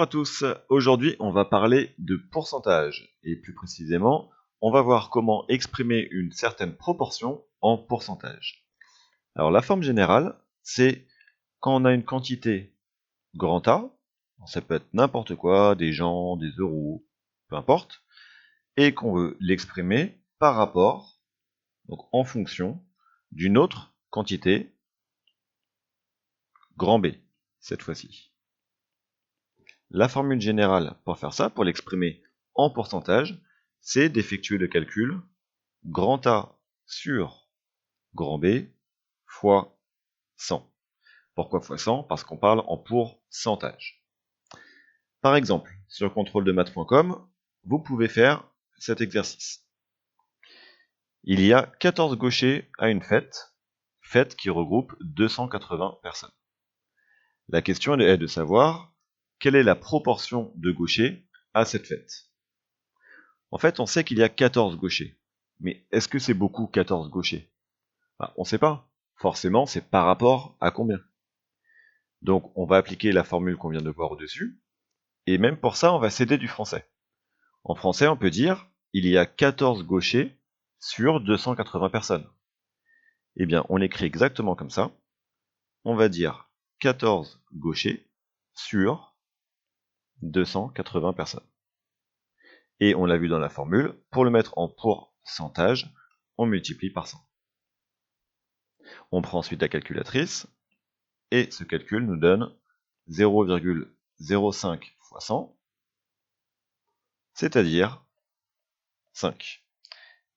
à tous, aujourd'hui on va parler de pourcentage et plus précisément on va voir comment exprimer une certaine proportion en pourcentage. Alors la forme générale c'est quand on a une quantité grand A, ça peut être n'importe quoi, des gens, des euros, peu importe, et qu'on veut l'exprimer par rapport, donc en fonction d'une autre quantité grand B cette fois-ci. La formule générale pour faire ça, pour l'exprimer en pourcentage, c'est d'effectuer le calcul grand A sur grand B fois 100. Pourquoi fois 100? Parce qu'on parle en pourcentage. Par exemple, sur contrôle-de-maths.com, vous pouvez faire cet exercice. Il y a 14 gauchers à une fête qui regroupe 280 personnes. La question est de savoir quelle est la proportion de gauchers à cette fête. En fait, on sait qu'il y a 14 gauchers. Mais est-ce que c'est beaucoup 14 gauchers? On ne sait pas. Forcément, c'est par rapport à combien. Donc, on va appliquer la formule qu'on vient de voir au-dessus. Et même pour ça, on va s'aider du français. En français, on peut dire il y a 14 gauchers sur 280 personnes. Eh bien, on écrit exactement comme ça. On va dire 14 gauchers sur 280 personnes. Et on l'a vu dans la formule, pour le mettre en pourcentage, on multiplie par 100. On prend ensuite la calculatrice, et ce calcul nous donne 0,05 fois 100, c'est-à-dire 5.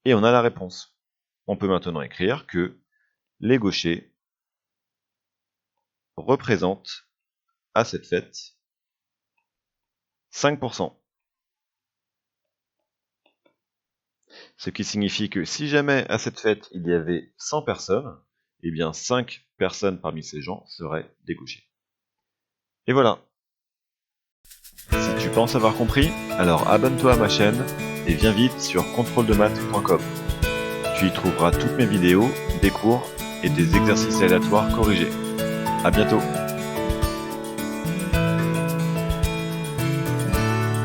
Et on a la réponse. On peut maintenant écrire que les gauchers représentent à cette fête 5%. Ce qui signifie que si jamais à cette fête il y avait 100 personnes, eh bien 5 personnes parmi ces gens seraient des gauchers. Et voilà. Si tu penses avoir compris, alors abonne-toi à ma chaîne et viens vite sur contrôle-de-maths.com. Tu y trouveras toutes mes vidéos, des cours et des exercices aléatoires corrigés. A bientôt.